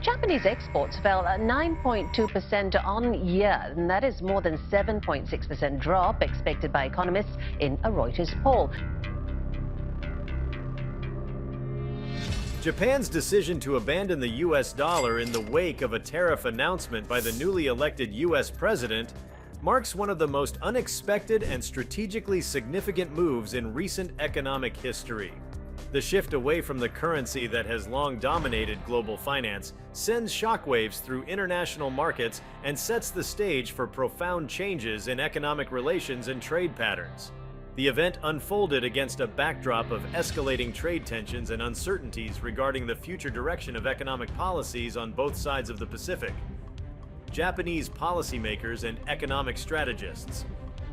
Japanese exports fell 9.2% on year, and that is more than 7.6% drop expected by economists in a Reuters poll. Japan's decision to abandon the US dollar in the wake of a tariff announcement by the newly elected US president marks one of the most unexpected and strategically significant moves in recent economic history. The shift away from the currency that has long dominated global finance sends shockwaves through international markets and sets the stage for profound changes in economic relations and trade patterns. The event unfolded against a backdrop of escalating trade tensions and uncertainties regarding the future direction of economic policies on both sides of the Pacific. Japanese policymakers and economic strategists,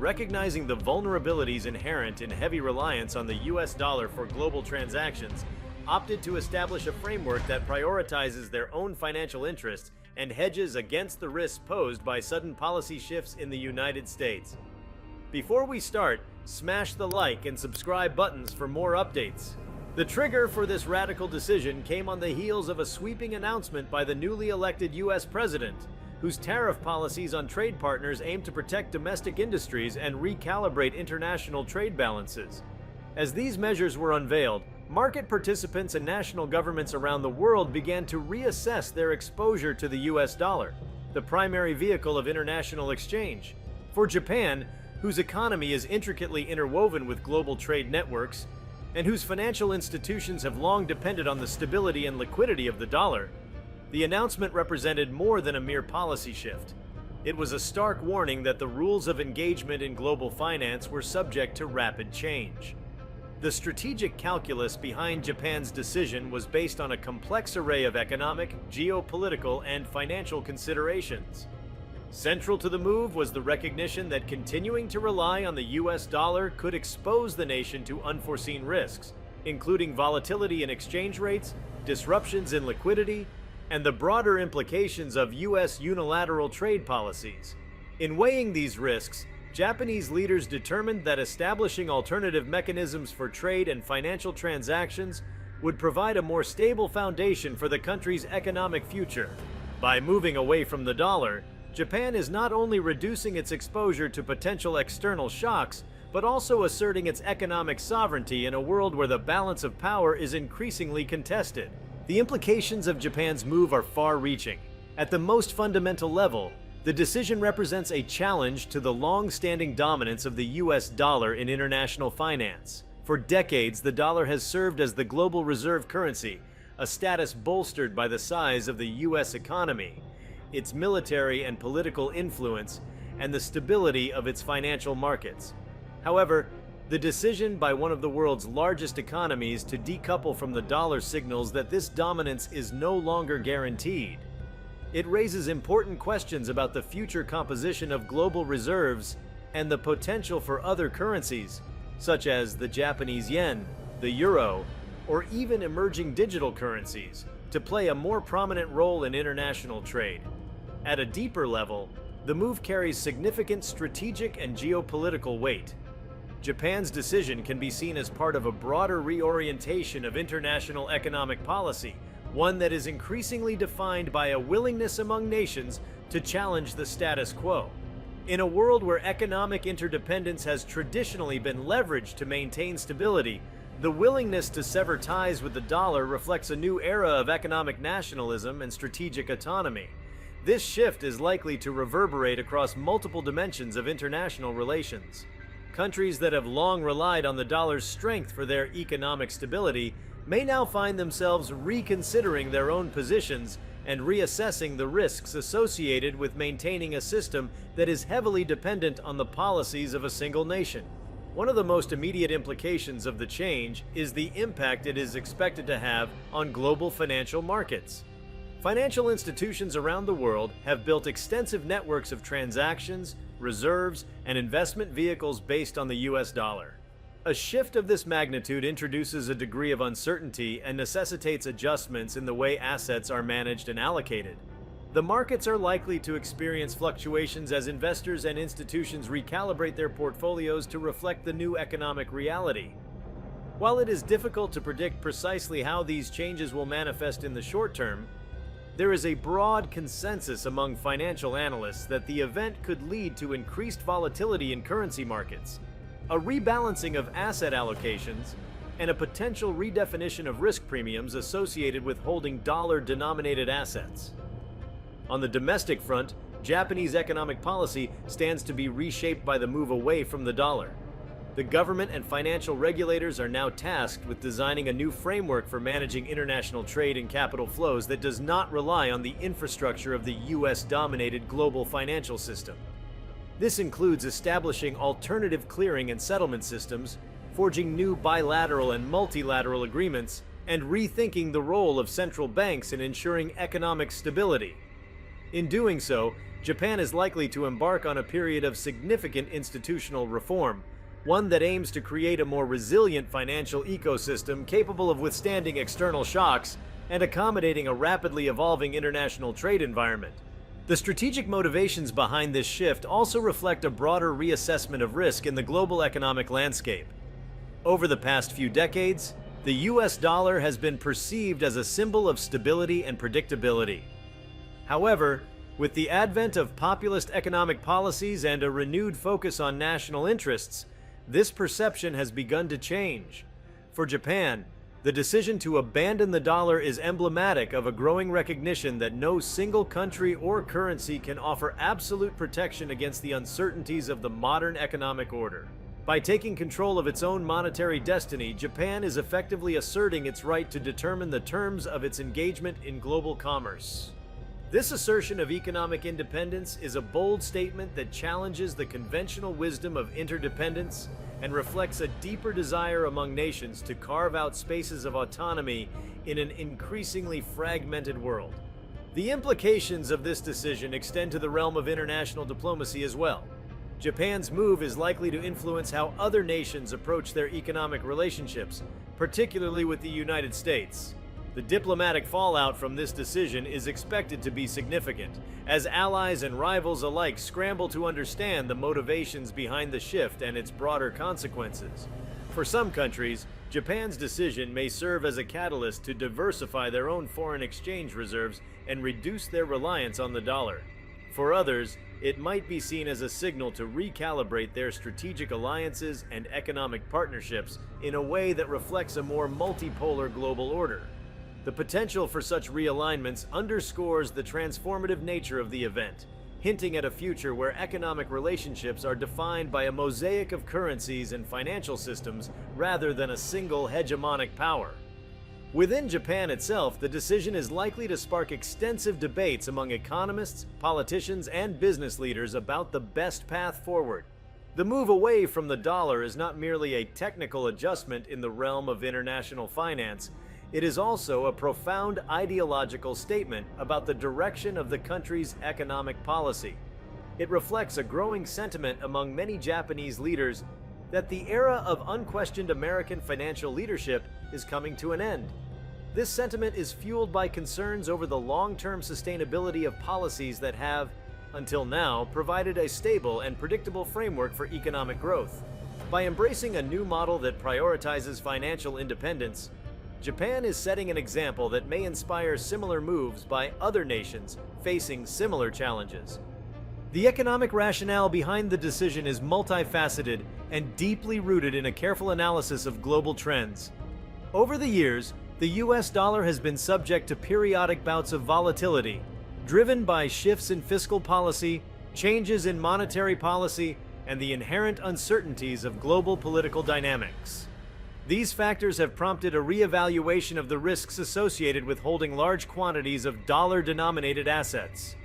recognizing the vulnerabilities inherent in heavy reliance on the US dollar for global transactions, opted to establish a framework that prioritizes their own financial interests and hedges against the risks posed by sudden policy shifts in the United States. Before we start, smash the like and subscribe buttons for more updates. The trigger for this radical decision came on the heels of a sweeping announcement by the newly elected US president, whose tariff policies on trade partners aim to protect domestic industries and recalibrate international trade balances. As these measures were unveiled, market participants and national governments around the world began to reassess their exposure to the US dollar, the primary vehicle of international exchange. For Japan, whose economy is intricately interwoven with global trade networks, and whose financial institutions have long depended on the stability and liquidity of the dollar, the announcement represented more than a mere policy shift. It was a stark warning that the rules of engagement in global finance were subject to rapid change. The strategic calculus behind Japan's decision was based on a complex array of economic, geopolitical, and financial considerations. Central to the move was the recognition that continuing to rely on the US dollar could expose the nation to unforeseen risks, including volatility in exchange rates, disruptions in liquidity, and the broader implications of US unilateral trade policies. In weighing these risks, Japanese leaders determined that establishing alternative mechanisms for trade and financial transactions would provide a more stable foundation for the country's economic future. By moving away from the dollar, Japan is not only reducing its exposure to potential external shocks, but also asserting its economic sovereignty in a world where the balance of power is increasingly contested. The implications of Japan's move are far-reaching. At the most fundamental level, the decision represents a challenge to the long-standing dominance of the US dollar in international finance. For decades, the dollar has served as the global reserve currency, a status bolstered by the size of the US economy, its military and political influence, and the stability of its financial markets. However, the decision by one of the world's largest economies to decouple from the dollar signals that this dominance is no longer guaranteed. It raises important questions about the future composition of global reserves and the potential for other currencies, such as the Japanese yen, the euro, or even emerging digital currencies, to play a more prominent role in international trade. At a deeper level, the move carries significant strategic and geopolitical weight. Japan's decision can be seen as part of a broader reorientation of international economic policy, one that is increasingly defined by a willingness among nations to challenge the status quo. In a world where economic interdependence has traditionally been leveraged to maintain stability, the willingness to sever ties with the dollar reflects a new era of economic nationalism and strategic autonomy. This shift is likely to reverberate across multiple dimensions of international relations. Countries that have long relied on the dollar's strength for their economic stability may now find themselves reconsidering their own positions and reassessing the risks associated with maintaining a system that is heavily dependent on the policies of a single nation. One of the most immediate implications of the change is the impact it is expected to have on global financial markets. Financial institutions around the world have built extensive networks of transactions, reserves, and investment vehicles based on the US dollar. A shift of this magnitude introduces a degree of uncertainty and necessitates adjustments in the way assets are managed and allocated. The markets are likely to experience fluctuations as investors and institutions recalibrate their portfolios to reflect the new economic reality. While it is difficult to predict precisely how these changes will manifest in the short term, There is a broad consensus among financial analysts that the event could lead to increased volatility in currency markets, a rebalancing of asset allocations, and a potential redefinition of risk premiums associated with holding dollar-denominated assets. On the domestic front, Japanese economic policy stands to be reshaped by the move away from the dollar. The government and financial regulators are now tasked with designing a new framework for managing international trade and capital flows that does not rely on the infrastructure of the US-dominated global financial system. This includes establishing alternative clearing and settlement systems, forging new bilateral and multilateral agreements, and rethinking the role of central banks in ensuring economic stability. In doing so, Japan is likely to embark on a period of significant institutional reform, one that aims to create a more resilient financial ecosystem capable of withstanding external shocks and accommodating a rapidly evolving international trade environment. The strategic motivations behind this shift also reflect a broader reassessment of risk in the global economic landscape. Over the past few decades, the US dollar has been perceived as a symbol of stability and predictability. However, with the advent of populist economic policies and a renewed focus on national interests, this perception has begun to change. For Japan, the decision to abandon the dollar is emblematic of a growing recognition that no single country or currency can offer absolute protection against the uncertainties of the modern economic order. By taking control of its own monetary destiny, Japan is effectively asserting its right to determine the terms of its engagement in global commerce. This assertion of economic independence is a bold statement that challenges the conventional wisdom of interdependence and reflects a deeper desire among nations to carve out spaces of autonomy in an increasingly fragmented world. The implications of this decision extend to the realm of international diplomacy as well. Japan's move is likely to influence how other nations approach their economic relationships, particularly with the United States. The diplomatic fallout from this decision is expected to be significant, as allies and rivals alike scramble to understand the motivations behind the shift and its broader consequences. For some countries, Japan's decision may serve as a catalyst to diversify their own foreign exchange reserves and reduce their reliance on the dollar. For others, it might be seen as a signal to recalibrate their strategic alliances and economic partnerships in a way that reflects a more multipolar global order. The potential for such realignments underscores the transformative nature of the event, hinting at a future where economic relationships are defined by a mosaic of currencies and financial systems rather than a single hegemonic power. Within Japan itself, the decision is likely to spark extensive debates among economists, politicians, and business leaders about the best path forward. The move away from the dollar is not merely a technical adjustment in the realm of international finance. It is also a profound ideological statement about the direction of the country's economic policy. It reflects a growing sentiment among many Japanese leaders that the era of unquestioned American financial leadership is coming to an end. This sentiment is fueled by concerns over the long-term sustainability of policies that have, until now, provided a stable and predictable framework for economic growth. By embracing a new model that prioritizes financial independence, Japan is setting an example that may inspire similar moves by other nations facing similar challenges. The economic rationale behind the decision is multifaceted and deeply rooted in a careful analysis of global trends. Over the years, the US dollar has been subject to periodic bouts of volatility, driven by shifts in fiscal policy, changes in monetary policy, and the inherent uncertainties of global political dynamics. These factors have prompted a reevaluation of the risks associated with holding large quantities of dollar-denominated assets.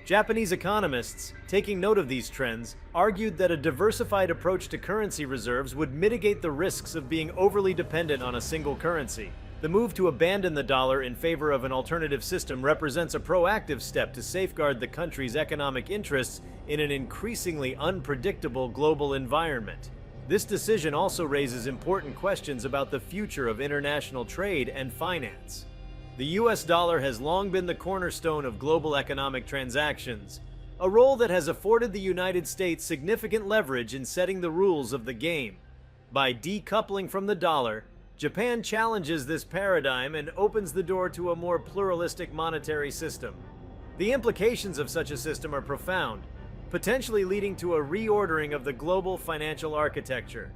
Japanese economists, taking note of these trends, argued that a diversified approach to currency reserves would mitigate the risks of being overly dependent on a single currency. The move to abandon the dollar in favor of an alternative system represents a proactive step to safeguard the country's economic interests in an increasingly unpredictable global environment. This decision also raises important questions about the future of international trade and finance. The US dollar has long been the cornerstone of global economic transactions, a role that has afforded the United States significant leverage in setting the rules of the game. By decoupling from the dollar, Japan challenges this paradigm and opens the door to a more pluralistic monetary system. The implications of such a system are profound, potentially leading to a reordering of the global financial architecture.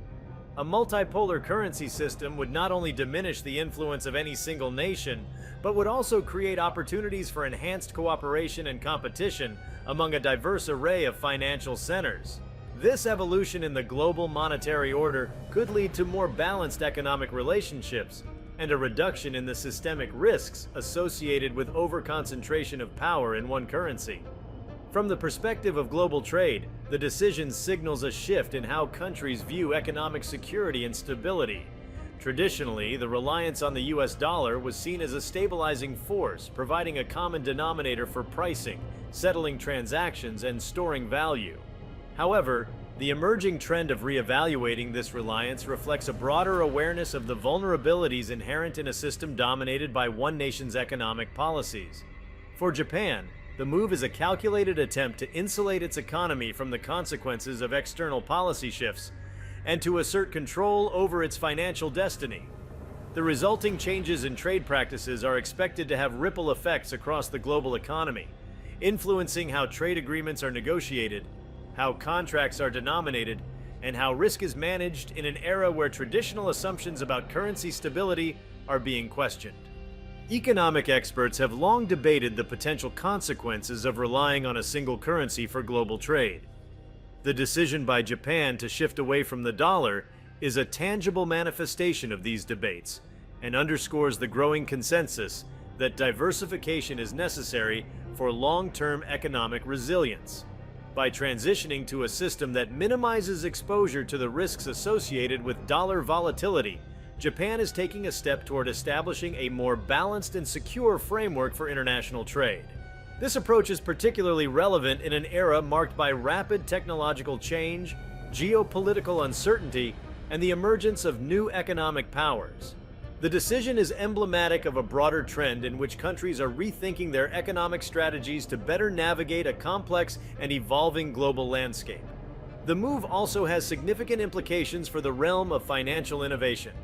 A multipolar currency system would not only diminish the influence of any single nation, but would also create opportunities for enhanced cooperation and competition among a diverse array of financial centers. This evolution in the global monetary order could lead to more balanced economic relationships and a reduction in the systemic risks associated with overconcentration of power in one currency. From the perspective of global trade, the decision signals a shift in how countries view economic security and stability. Traditionally, the reliance on the US dollar was seen as a stabilizing force, providing a common denominator for pricing, settling transactions, and storing value. However, the emerging trend of reevaluating this reliance reflects a broader awareness of the vulnerabilities inherent in a system dominated by one nation's economic policies. For Japan, the move is a calculated attempt to insulate its economy from the consequences of external policy shifts and to assert control over its financial destiny. The resulting changes in trade practices are expected to have ripple effects across the global economy, influencing how trade agreements are negotiated, how contracts are denominated, and how risk is managed in an era where traditional assumptions about currency stability are being questioned. Economic experts have long debated the potential consequences of relying on a single currency for global trade. The decision by Japan to shift away from the dollar is a tangible manifestation of these debates and underscores the growing consensus that diversification is necessary for long-term economic resilience. By transitioning to a system that minimizes exposure to the risks associated with dollar volatility, Japan is taking a step toward establishing a more balanced and secure framework for international trade. This approach is particularly relevant in an era marked by rapid technological change, geopolitical uncertainty, and the emergence of new economic powers. The decision is emblematic of a broader trend in which countries are rethinking their economic strategies to better navigate a complex and evolving global landscape. The move also has significant implications for the realm of financial innovation.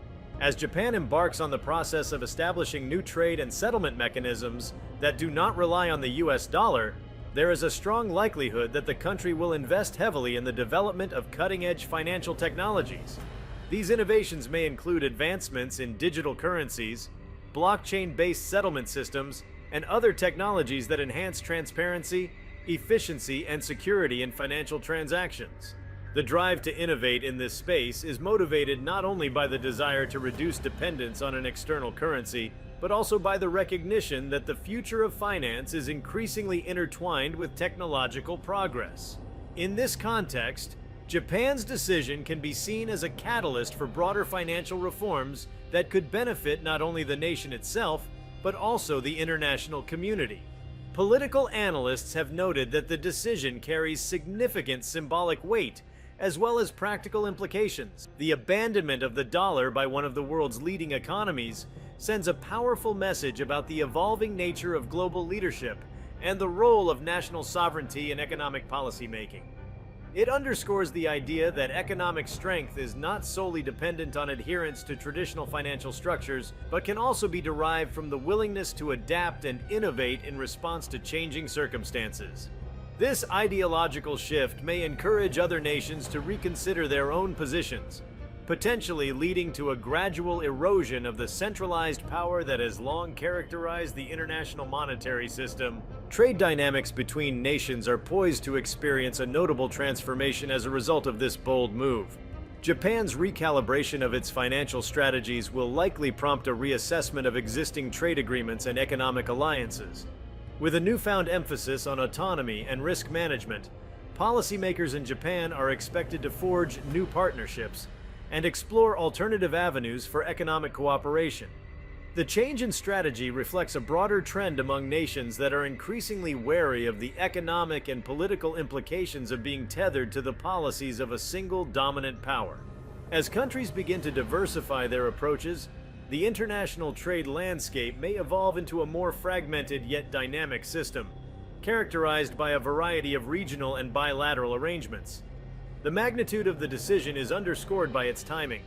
As Japan embarks on the process of establishing new trade and settlement mechanisms that do not rely on the US dollar, there is a strong likelihood that the country will invest heavily in the development of cutting-edge financial technologies. These innovations may include advancements in digital currencies, blockchain-based settlement systems, and other technologies that enhance transparency, efficiency, and security in financial transactions. The drive to innovate in this space is motivated not only by the desire to reduce dependence on an external currency, but also by the recognition that the future of finance is increasingly intertwined with technological progress. In this context, Japan's decision can be seen as a catalyst for broader financial reforms that could benefit not only the nation itself, but also the international community. Political analysts have noted that the decision carries significant symbolic weight, as well as practical implications. The abandonment of the dollar by one of the world's leading economies sends a powerful message about the evolving nature of global leadership and the role of national sovereignty in economic policymaking. It underscores the idea that economic strength is not solely dependent on adherence to traditional financial structures, but can also be derived from the willingness to adapt and innovate in response to changing circumstances. This ideological shift may encourage other nations to reconsider their own positions, potentially leading to a gradual erosion of the centralized power that has long characterized the international monetary system. Trade dynamics between nations are poised to experience a notable transformation as a result of this bold move. Japan's recalibration of its financial strategies will likely prompt a reassessment of existing trade agreements and economic alliances. With a newfound emphasis on autonomy and risk management, policymakers in Japan are expected to forge new partnerships and explore alternative avenues for economic cooperation. The change in strategy reflects a broader trend among nations that are increasingly wary of the economic and political implications of being tethered to the policies of a single dominant power. As countries begin to diversify their approaches, the international trade landscape may evolve into a more fragmented yet dynamic system, characterized by a variety of regional and bilateral arrangements. The magnitude of the decision is underscored by its timing.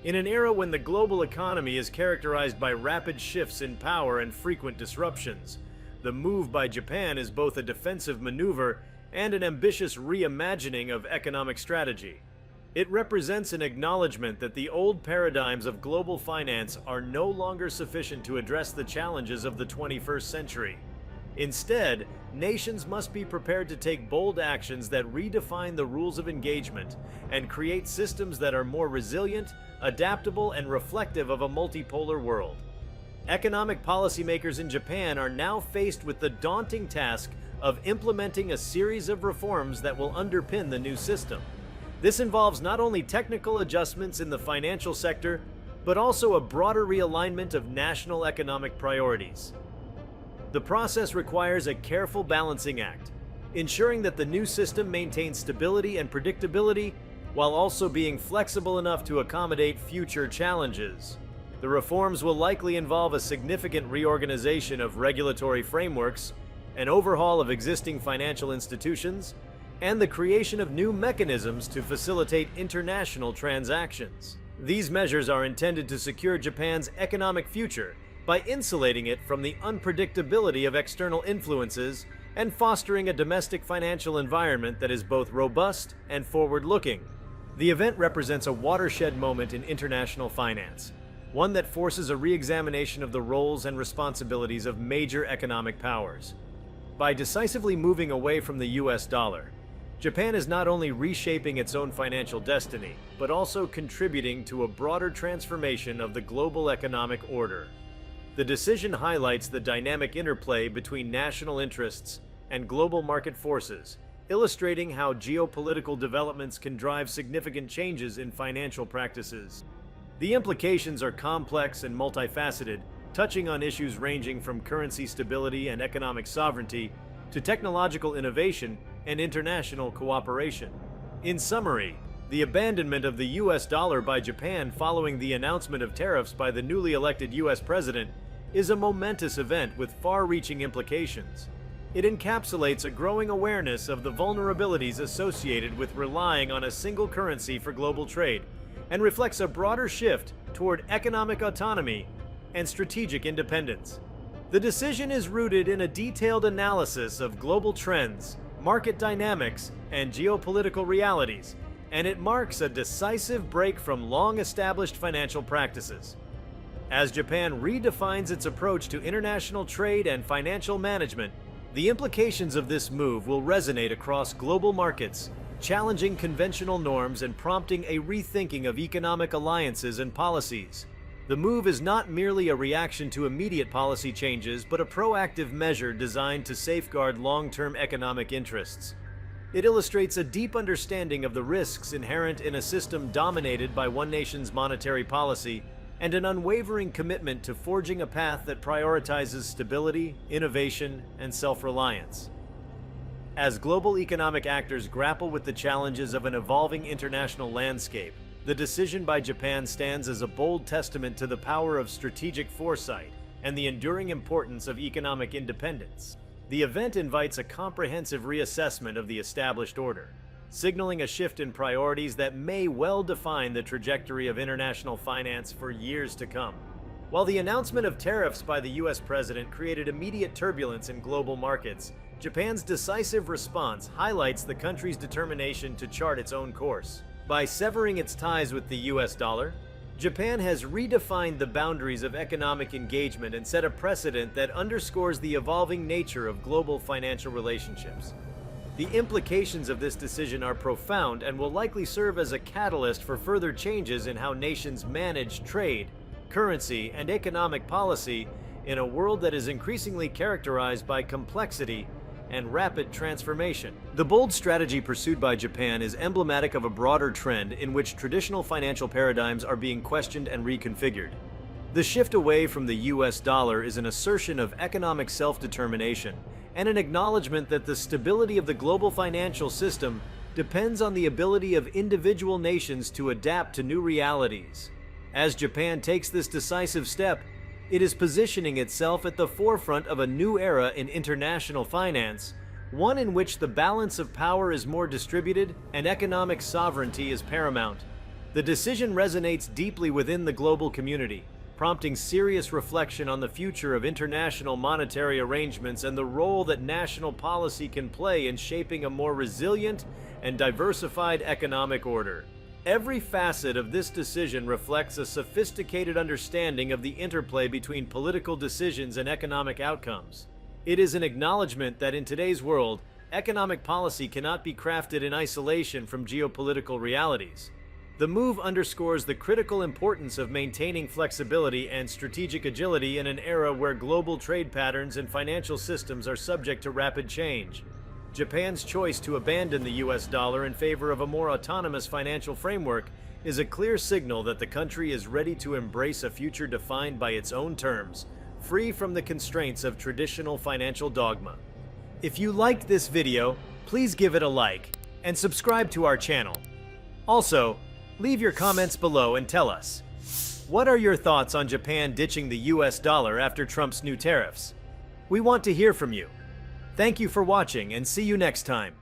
In an era when the global economy is characterized by rapid shifts in power and frequent disruptions, the move by Japan is both a defensive maneuver and an ambitious reimagining of economic strategy. It represents an acknowledgement that the old paradigms of global finance are no longer sufficient to address the challenges of the 21st century. Instead, nations must be prepared to take bold actions that redefine the rules of engagement and create systems that are more resilient, adaptable, and reflective of a multipolar world. Economic policymakers in Japan are now faced with the daunting task of implementing a series of reforms that will underpin the new system. This involves not only technical adjustments in the financial sector, but also a broader realignment of national economic priorities. The process requires a careful balancing act, ensuring that the new system maintains stability and predictability while also being flexible enough to accommodate future challenges. The reforms will likely involve a significant reorganization of regulatory frameworks, an overhaul of existing financial institutions, and the creation of new mechanisms to facilitate international transactions. These measures are intended to secure Japan's economic future by insulating it from the unpredictability of external influences and fostering a domestic financial environment that is both robust and forward-looking. The event represents a watershed moment in international finance, one that forces a re-examination of the roles and responsibilities of major economic powers. By decisively moving away from the US dollar, Japan is not only reshaping its own financial destiny, but also contributing to a broader transformation of the global economic order. The decision highlights the dynamic interplay between national interests and global market forces, illustrating how geopolitical developments can drive significant changes in financial practices. The implications are complex and multifaceted, touching on issues ranging from currency stability and economic sovereignty to technological innovation and international cooperation. In summary, the abandonment of the US dollar by Japan following the announcement of tariffs by the newly elected US president is a momentous event with far-reaching implications. It encapsulates a growing awareness of the vulnerabilities associated with relying on a single currency for global trade, and reflects a broader shift toward economic autonomy and strategic independence. The decision is rooted in a detailed analysis of global trends, market dynamics, and geopolitical realities, and it marks a decisive break from long-established financial practices. As Japan redefines its approach to international trade and financial management, the implications of this move will resonate across global markets, challenging conventional norms and prompting a rethinking of economic alliances and policies. The move is not merely a reaction to immediate policy changes, but a proactive measure designed to safeguard long-term economic interests. It illustrates a deep understanding of the risks inherent in a system dominated by one nation's monetary policy and an unwavering commitment to forging a path that prioritizes stability, innovation, and self-reliance. As global economic actors grapple with the challenges of an evolving international landscape, the decision by Japan stands as a bold testament to the power of strategic foresight and the enduring importance of economic independence. The event invites a comprehensive reassessment of the established order, signaling a shift in priorities that may well define the trajectory of international finance for years to come. While the announcement of tariffs by the US president created immediate turbulence in global markets, Japan's decisive response highlights the country's determination to chart its own course. By severing its ties with the US dollar, Japan has redefined the boundaries of economic engagement and set a precedent that underscores the evolving nature of global financial relationships. The implications of this decision are profound and will likely serve as a catalyst for further changes in how nations manage trade, currency, and economic policy in a world that is increasingly characterized by complexity and rapid transformation. The bold strategy pursued by Japan is emblematic of a broader trend in which traditional financial paradigms are being questioned and reconfigured. The shift away from the US dollar is an assertion of economic self-determination and an acknowledgement that the stability of the global financial system depends on the ability of individual nations to adapt to new realities. As Japan takes this decisive step, it is positioning itself at the forefront of a new era in international finance, one in which the balance of power is more distributed and economic sovereignty is paramount. The decision resonates deeply within the global community, prompting serious reflection on the future of international monetary arrangements and the role that national policy can play in shaping a more resilient and diversified economic order. Every facet of this decision reflects a sophisticated understanding of the interplay between political decisions and economic outcomes. It is an acknowledgement that in today's world, economic policy cannot be crafted in isolation from geopolitical realities. The move underscores the critical importance of maintaining flexibility and strategic agility in an era where global trade patterns and financial systems are subject to rapid change. Japan's choice to abandon the US dollar in favor of a more autonomous financial framework is a clear signal that the country is ready to embrace a future defined by its own terms, free from the constraints of traditional financial dogma. If you liked this video, please give it a like and subscribe to our channel. Also, leave your comments below and tell us, what are your thoughts on Japan ditching the US dollar after Trump's new tariffs? We want to hear from you. Thank you for watching and see you next time.